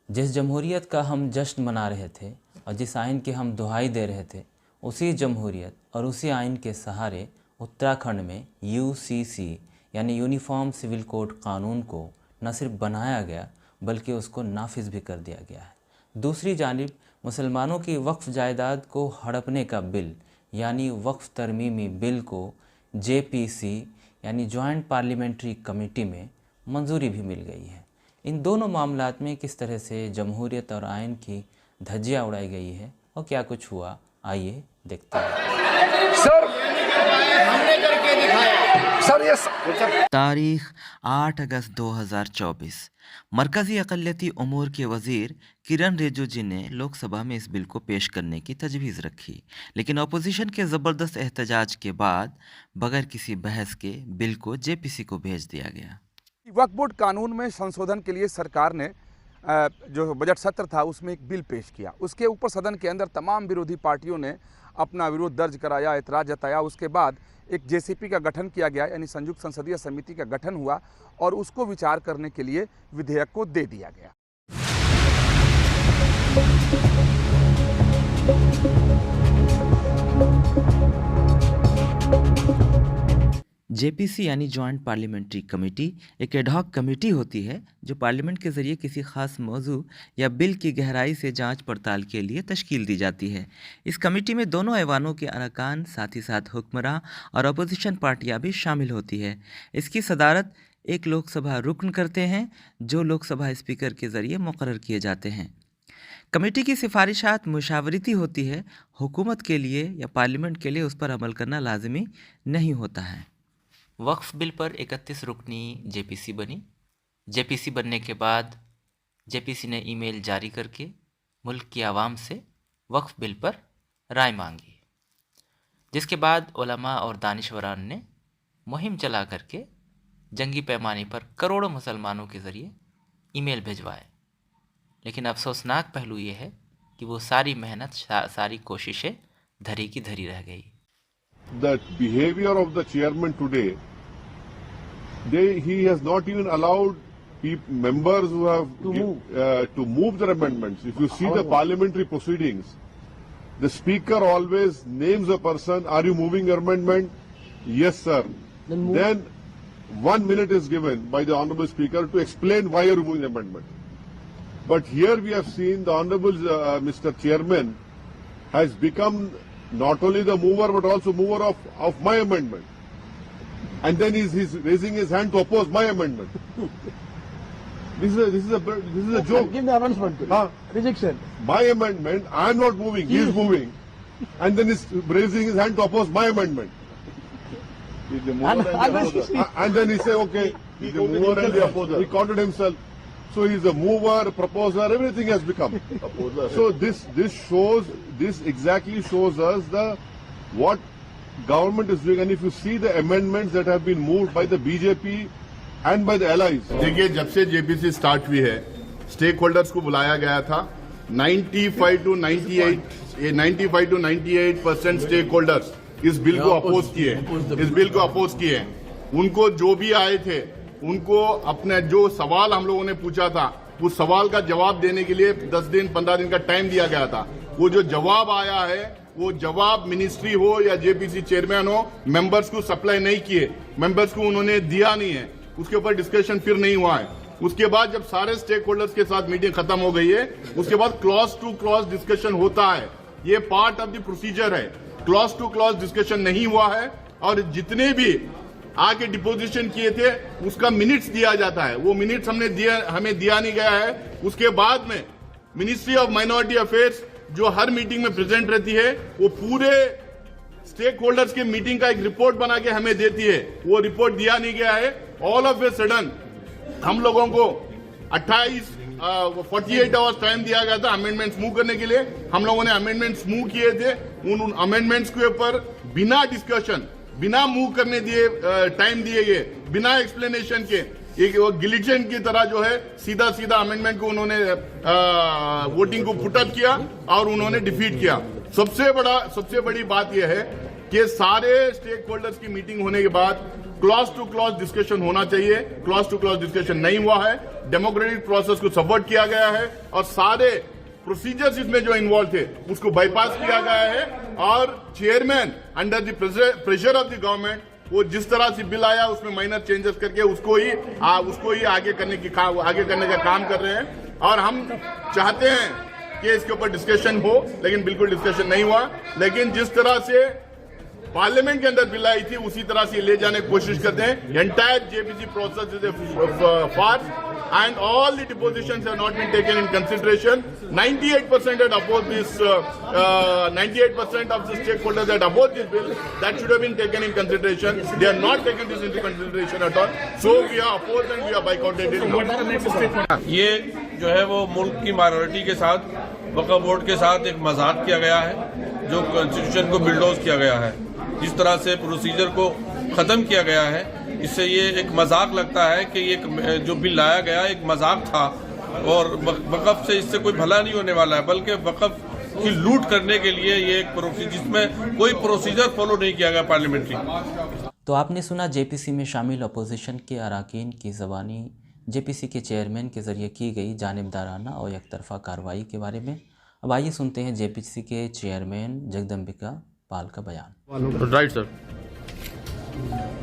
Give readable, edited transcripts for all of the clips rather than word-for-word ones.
जिस जमहूरियत का हम जश्न मना रहे थे और जिस आइन की हम दुहाई दे रहे थे, उसी जमहूरियत और उसी आइन के सहारे उत्तराखंड में यूसीसी यानी यूनिफॉर्म सिविल कोड कानून को न सिर्फ बनाया गया बल्कि उसको नाफिज भी कर दिया गया है। दूसरी जानिब मुसलमानों की वक्फ जायदाद को हड़पने का बिल यानी वक्फ तरमीमी बिल को जेपीसी यानी जॉइंट पार्लियामेंट्री कमेटी में मंजूरी भी मिल गई है। इन दोनों मामलात में किस तरह से जमहूरियत और आइन की धज्जियाँ उड़ाई गई है और क्या कुछ हुआ, आइए देखते हैं। तारीख 8 अगस्त 2024। मरकज़ी अक़लियती उमूर के वज़ीर किरण रिजिजू ने लोकसभा में इस बिल को पेश करने की तजवीज़ रखी, लेकिन अपोजिशन के ज़बरदस्त एहतजाज के बाद बगैर किसी बहस के बिल को जेपीसी को भेज दिया गया। वक्फ बोर्ड कानून में संशोधन के लिए सरकार ने जो बजट सत्र था उसमें एक बिल पेश किया। उसके ऊपर सदन के अंदर तमाम विरोधी पार्टियों ने अपना विरोध दर्ज कराया, एतराज़ जताया। उसके बाद एक जेसीपी का गठन किया गया, यानी संयुक्त संसदीय समिति का गठन हुआ और उसको विचार करने के लिए विधेयक को दे दिया गया। जेपीसी यानी जॉइंट पार्लियामेंट्री कमेटी एक एडहॉक कमेटी होती है जो पार्लियामेंट के ज़रिए किसी ख़ास मौजू या बिल की गहराई से जांच पड़ताल के लिए तश्कील दी जाती है। इस कमेटी में दोनों ऐवानों के अरकान, साथ ही साथ हुक्मरां और अपोजिशन पार्टियां भी शामिल होती है। इसकी सदारत एक लोकसभा रुकन करते हैं जो लोकसभा स्पीकर के ज़रिए मुकर्रर किए जाते हैं। कमेटी की सिफारिशात मुशावरती होती है, हुकूमत के लिए या पार्लियामेंट के लिए उस पर अमल करना लाजमी नहीं होता है। वक्फ बिल पर 31 रुकनी जेपीसी बनी। जेपीसी बनने के बाद जेपीसी ने ईमेल जारी करके मुल्क की आवाम से वक्फ बिल पर राय मांगी, जिसके बाद उलमा और दानिशवरान ने मुहिम चला करके जंगी पैमाने पर करोड़ों मुसलमानों के ज़रिए ईमेल भिजवाए। लेकिन अफसोसनाक पहलू ये है कि वो सारी मेहनत, सारी कोशिशें धरी की धरी रह गई। The behavior of the chairman today, he has not even allowed members who have to move their amendments. If you see the parliamentary proceedings, the speaker always names a person, are you moving your amendment? Yes, sir. Then 1 minute is given by the honorable speaker to explain why you are moving the amendment. But here we have seen the honorable Mr. Chairman has become not only the mover but also mover of my amendment, and then he's raising his hand to oppose my amendment. This is a joke. Give the announcement. Rejection. My amendment, I am not moving, he is moving, and then he's raising his hand to oppose my amendment. And then he say, okay, he's the mover and the opposer. He counted himself. So he's a mover, proposer, everything has become. So this exactly shows us what government is doing. And if you see the amendments that have been moved by the BJP and by the allies. देखिए, जब से JPC start हुई है, stake holders को बुलाया गया था। 95 to 98% stake holders इस बिल को अपोज किए। उनको जो भी आए थे, उनको अपने जो सवाल हम लोगों ने पूछा था, उस सवाल का जवाब देने के लिए 10 दिन 15 दिन का टाइम दिया गया था। वो जो जवाब आया है, वो जवाब मिनिस्ट्री हो या जेपीसी चेयरमैन हो, मेंबर्स को सप्लाई नहीं किए, मेंबर्स को उन्होंने दिया नहीं है, उसके ऊपर डिस्कशन फिर नहीं हुआ है। उसके बाद जब सारे स्टेक होल्डर्स के साथ मीटिंग खत्म हो गई है, उसके बाद क्लॉज टू क्लॉज डिस्कशन होता है। ये पार्ट ऑफ द प्रोसीजर है। क्लॉज टू क्लॉज डिस्कशन नहीं हुआ है और जितने भी आके डिपोजिशन किए थे उसका मिनट्स दिया जाता है। वो मिनट्स हमें दिया नहीं गया है। उसके बाद में मिनिस्ट्री ऑफ माइनॉरिटी अफेयर्स जो हर मीटिंग में प्रेजेंट रहती है, वो पूरे स्टेक होल्डर्स के मीटिंग का एक रिपोर्ट बना के हमें देती है। वो रिपोर्ट दिया नहीं गया है। ऑल ऑफ ए सडन हम लोगों को 48 आवर्स टाइम दिया गया था अमेंडमेंट्स मूव करने के लिए। हम लोगों ने अमेंडमेंट्स मूव किए थे। उन अमेंडमेंट्स के ऊपर बिना डिस्कशन, बिना मूव करने दिए टाइम दिए गए, बिना एक्सप्लेनेशन के एक गिलिजेंट की तरह जो है सीधा अमेंडमेंट को उन्होंने वोटिंग को पुट अप किया और उन्होंने डिफीट किया। सबसे बड़ी बात यह है कि सारे स्टेक होल्डर्स की मीटिंग होने के बाद क्लॉज टू क्लॉज डिस्कशन होना चाहिए। क्लॉज टू क्लॉज डिस्कशन नहीं हुआ है। डेमोक्रेटिक प्रोसेस को सबवर्ट किया गया है और सारे प्रोसीजर्स इसमें जो इन्वॉल्व थे उसको बाईपास किया गया है। और chairman under the pressure of the government वो जिस तरह से बिल आया उसमें माइनर चेंजेस करके उसको ही आगे करने का काम कर रहे हैं। और हम चाहते हैं कि इसके ऊपर डिस्कशन हो, लेकिन बिल्कुल डिस्कशन नहीं हुआ। लेकिन जिस तरह से पार्लियामेंट के अंदर बिल आई थी उसी तरह से ले जाने की कोशिश करते हैं। Entire JPC process is a farce and all the depositions have not been taken in consideration. 98% had opposed this. 98% of the stakeholders had opposed this bill. That should have been taken in consideration. They have not taken this into consideration at all. So we are opposed and we are boycotted it. ये जो है वो मुल्क की minority के साथ वक्फ board के साथ एक मजाक किया गया है, जो कॉन्स्टिट्यूशन को बिल्डोज किया गया है, जिस तरह से प्रोसीजर को खत्म किया गया है। इससे ये एक मजाक लगता है कि ये जो बिल लाया गया एक मजाक था और वक़्फ़ से इससे कोई भला नहीं होने वाला है, बल्कि वक़्फ़ की लूट करने के लिए ये एक प्रोसीजर जिसमें कोई प्रोसीजर फॉलो नहीं किया गया पार्लियामेंट्री। तो आपने सुना जेपीसी में शामिल अपोजिशन के अरकान की ज़बानी जेपीसी के चेयरमैन के ज़रिए की गई जानिबदाराना और एकतरफ़ा कार्रवाई के बारे में। अब आइए सुनते हैं जेपीसी के चेयरमैन जगदम्बिका पाल का बयान। Right sir.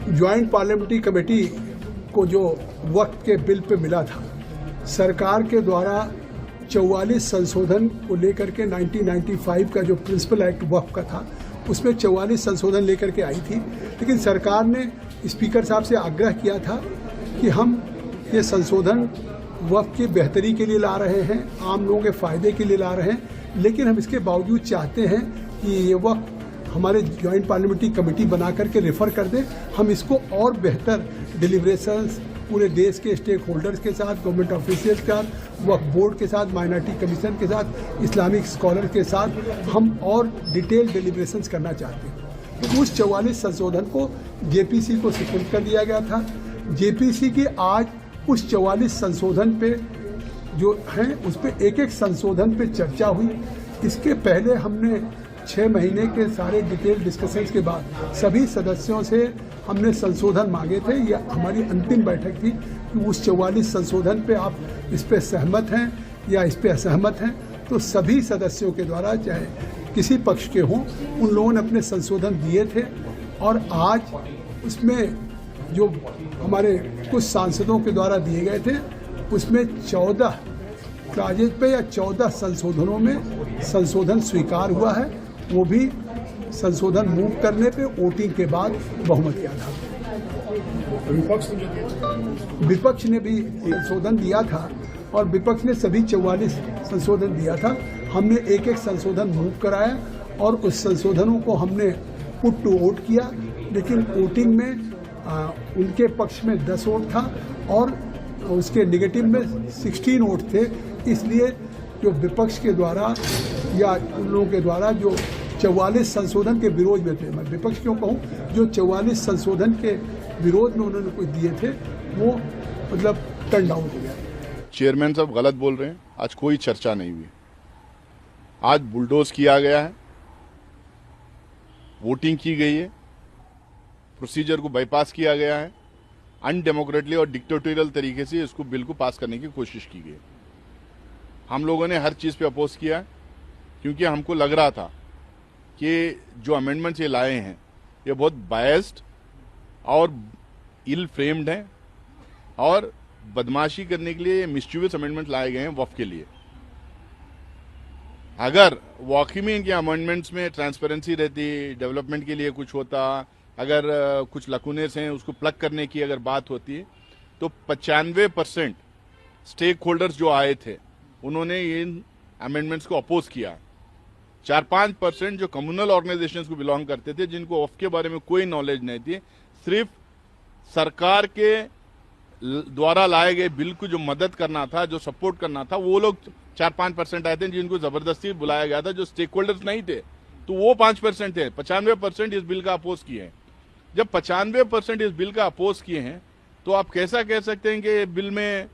Joint parliamentary committee को जो वक्त के बिल पे मिला था, सरकार के द्वारा 44 संशोधन को लेकर के 1995 का जो प्रिंसिपल एक्ट वक्फ का था उसमें 44 संशोधन लेकर के आई थी। लेकिन सरकार ने स्पीकर साहब से आग्रह किया था कि हम ये संशोधन वक्फ की बेहतरी के लिए ला रहे हैं, आम लोगों के फ़ायदे के लिए ला रहे हैं, लेकिन हम इसके बावजूद चाहते हैं कि ये वक्फ हमारे ज्वाइंट पार्लियामेंट्री कमेटी बना करके रेफ़र कर दें। हम इसको और बेहतर डिलीब्रेशंस पूरे देश के स्टेक होल्डर्स के साथ, गवर्नमेंट ऑफिशियल्स के साथ, वक्फ बोर्ड के साथ, माइनॉरिटी कमीशन के साथ, इस्लामिक स्कॉलर के साथ हम और डिटेल डिलीब्रेशंस करना चाहते हैं। तो उस 44 संशोधन को जेपीसी को सुपुर्द कर दिया गया था। जेपीसी की आज उस 44 संशोधन पे जो हैं उस पर एक एक संशोधन पे चर्चा हुई। इसके पहले हमने 6 महीने के सारे डिटेल डिस्कशंस के बाद सभी सदस्यों से हमने संशोधन मांगे थे। यह हमारी अंतिम बैठक थी कि उस 44 संशोधन पे आप इस पे सहमत हैं या इस पे असहमत हैं। तो सभी सदस्यों के द्वारा, चाहे किसी पक्ष के हों, उन लोगों ने अपने संशोधन दिए थे। और आज उसमें जो हमारे कुछ सांसदों के द्वारा दिए गए थे उसमें 14 क्लाजेज पे या 14 संशोधनों में संशोधन स्वीकार हुआ है। वो भी संशोधन मूव करने पे वोटिंग के बाद बहुमत के आधार पर। विपक्ष ने भी संशोधन दिया था और विपक्ष ने सभी 44 संशोधन दिया था। हमने एक एक संशोधन मूव कराया और उस संशोधनों को हमने पुट टू वोट किया। लेकिन वोटिंग में उनके पक्ष में 10 वोट था और उसके निगेटिव में 16 वोट थे। इसलिए जो विपक्ष के द्वारा या उन लोगों के द्वारा जो 44 संशोधन के विरोध में थे, मैं विपक्ष क्यों कहूँ, जो 44 संशोधन के विरोध में उन्होंने कुछ दिए थे वो मतलब टर्न डाउन हो गया। चेयरमैन साहब गलत बोल रहे हैं। आज कोई चर्चा नहीं हुई। आज बुलडोज किया गया है, वोटिंग की गई है, प्रोसीजर को बाईपास किया गया है, अनडेमोक्रेटली और डिक्टेटोरियल तरीके से इसको बिल को पास करने की कोशिश की गई। हम लोगों ने हर चीज़ पे अपोज किया क्योंकि हमको लग रहा था कि जो अमेंडमेंट्स ये लाए हैं ये बहुत बायस्ड और इल फ्रेम्ड हैं और बदमाशी करने के लिए मिसच्यूअस अमेंडमेंट लाए गए हैं वक्फ के लिए। अगर वाकई में इनके अमेंडमेंट्स में ट्रांसपेरेंसी रहती, डेवलपमेंट के लिए कुछ होता, अगर कुछ लकूनेस हैं उसको प्लग करने की अगर बात होती है तो 95% स्टेक होल्डर्स जो आए थे उन्होंने इन अमेंडमेंट्स को अपोज किया। 4-5% जो कम्युनल ऑर्गेनाइजेशंस को बिलोंग करते थे, जिनको वक्फ के बारे में कोई नॉलेज नहीं थी, सिर्फ सरकार के द्वारा लाए गए बिल को जो मदद करना था, जो सपोर्ट करना था, वो लोग 4-5% आए थे जिनको जबरदस्ती बुलाया गया था, जो स्टेक होल्डर्स नहीं थे। तो वो 5% थे। 95% इस बिल का अपोज किए हैं। जब 95% इस बिल का अपोज किए हैं तो आप कैसा कह सकते हैं कि बिल में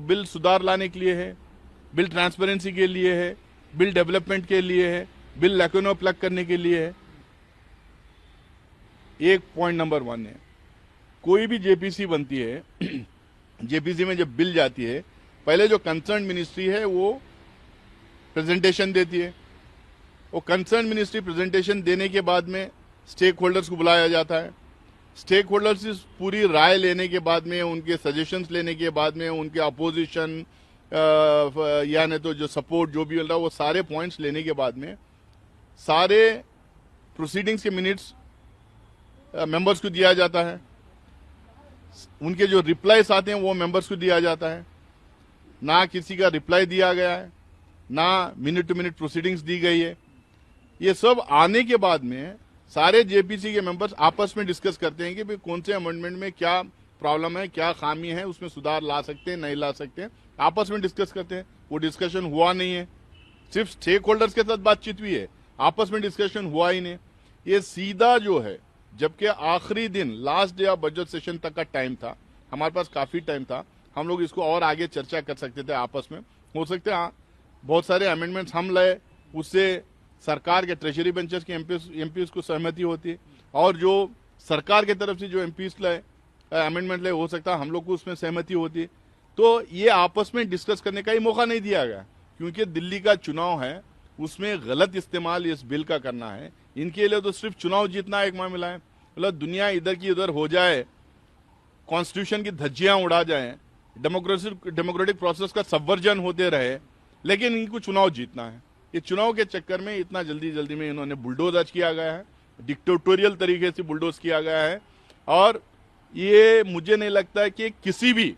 बिल सुधार लाने के लिए है, बिल ट्रांसपेरेंसी के लिए है, बिल डेवलपमेंट के लिए है, बिल लैकुना प्लग करने के लिए है। एक पॉइंट नंबर 1 है। कोई भी जेपीसी बनती है, जेपीसी में जब बिल जाती है, पहले जो कंसर्न मिनिस्ट्री है वो प्रेजेंटेशन देती है। वो कंसर्न मिनिस्ट्री प्रेजेंटेशन देने के बाद में स्टेक होल्डर्स को बुलाया जाता है। स्टेक होल्डर्स से पूरी राय लेने के बाद में, उनके सजेशंस लेने के बाद में, उनके अपोजिशन या नहीं तो जो सपोर्ट जो भी मिल रहा है, वो सारे पॉइंट्स लेने के बाद में सारे प्रोसीडिंग्स के मिनट्स मेंबर्स को दिया जाता है। उनके जो रिप्लाईस आते हैं वो मेंबर्स को दिया जाता है। ना किसी का रिप्लाई दिया गया है, ना मिनट टू मिनट प्रोसीडिंग्स दी गई है। ये सब आने के बाद में सारे जेपीसी के मेंबर्स आपस में डिस्कस करते हैं कि भाई कौन से अमेंडमेंट में क्या प्रॉब्लम है, क्या खामी है, उसमें सुधार ला सकते हैं, नहीं ला सकते हैं, आपस में डिस्कस करते हैं। वो डिस्कशन हुआ नहीं है, सिर्फ स्टेक होल्डर्स के साथ बातचीत हुई है, आपस में डिस्कशन हुआ ही नहीं। ये सीधा जो है, जबकि आखिरी दिन last day of budget session तक का टाइम था, हमारे पास काफी टाइम था, हम लोग इसको और आगे चर्चा कर सकते थे आपस में। हो सकते हैं बहुत सारे अमेंडमेंट्स हम लाए, उससे सरकार के ट्रेजरी बेंचेस के एमपीज को सहमति होती है, और जो सरकार की तरफ से जो एमपीज लाए अमेंडमेंट लाए, हो सकता है हम लोग को उसमें सहमति होती है। तो ये आपस में डिस्कस करने का ही मौका नहीं दिया गया, क्योंकि दिल्ली का चुनाव है, उसमें गलत इस्तेमाल इस बिल का करना है। इनके लिए तो सिर्फ चुनाव जीतना एक मामला है, मतलब दुनिया इधर की उधर हो जाए, कॉन्स्टिट्यूशन की धज्जियां उड़ा जाए, डेमोक्रेटिक प्रोसेस का सबवर्जन होते रहे, लेकिन इनको चुनाव जीतना है। ये चुनाव के चक्कर में इतना जल्दी में इन्होंने बुलडोज आज किया गया है, डिक्टेटोरियल तरीके से बुलडोज किया गया है। और ये मुझे नहीं लगता है कि किसी भी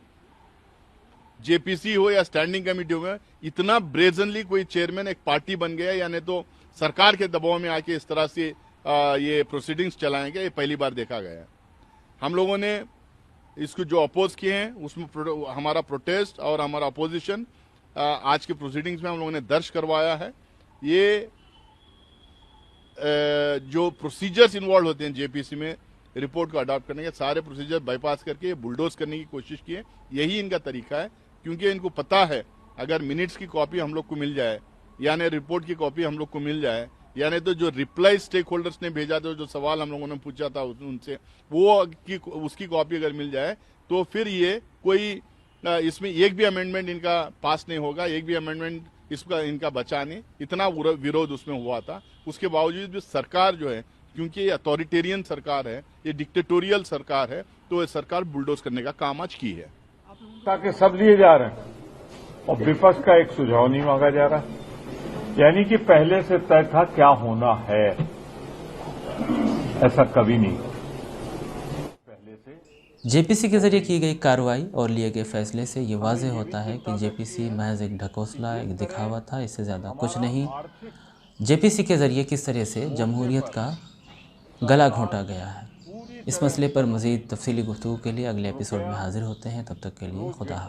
जेपीसी हो या स्टैंडिंग कमेटी हो, इतना ब्रेजनली कोई चेयरमैन एक पार्टी बन गया, यानी तो सरकार के दबाव में आके इस तरह से ये प्रोसीडिंग्स चलाएंगे, ये पहली बार देखा गया है। हम लोगों ने इसको जो अपोज किए हैं उसमें हमारा प्रोटेस्ट और हमारा अपोजिशन आज के प्रोसीडिंग्स में हम लोगों ने दर्ज करवाया है। ये जो प्रोसीजर्स इन्वॉल्व होते हैं जेपीसी में रिपोर्ट को अडॉप्ट करने के, सारे प्रोसीजर बाईपास करके बुलडोज करने की कोशिश की है। यही इनका तरीका है, क्योंकि इनको पता है अगर मिनट्स की कॉपी हम लोग को मिल जाए, यानी रिपोर्ट की कॉपी हम लोग को मिल जाए, यानी तो जो रिप्लाई स्टेक होल्डर्स ने भेजा था, जो सवाल हम लोगों ने पूछा था उनसे, वो उसकी कॉपी अगर मिल जाए, तो फिर ये कोई इसमें एक भी अमेंडमेंट इनका पास नहीं होगा, एक भी अमेंडमेंट इसका इनका बचा नहीं। इतना विरोध उसमें हुआ था, उसके बावजूद भी सरकार जो है, क्योंकि ये अथॉरिटेरियन सरकार है, ये डिक्टेटोरियल सरकार है, तो ये सरकार बुलडोज करने का काम आज की है। ताकि सब लिए जा रहे हैं और विपक्ष का एक सुझाव नहीं मांगा जा रहा, यानी कि पहले से तय था क्या होना है, ऐसा कभी नहीं। पहले से जेपीसी के जरिए की गई कार्रवाई और लिए गए फैसले से ये वाज़ेह होता है कि जेपीसी महज एक ढकोसला, एक दिखावा था, इससे ज़्यादा कुछ नहीं। जेपीसी के जरिए किस तरह से जमहूरियत का गला घोंटा गया है। इस मसले पर मज़ीद तफसीली गुफ्तगू के लिए अगले एपिसोड में हाजिर होते हैं। तब तक के लिए खुदा हाफ़िज़।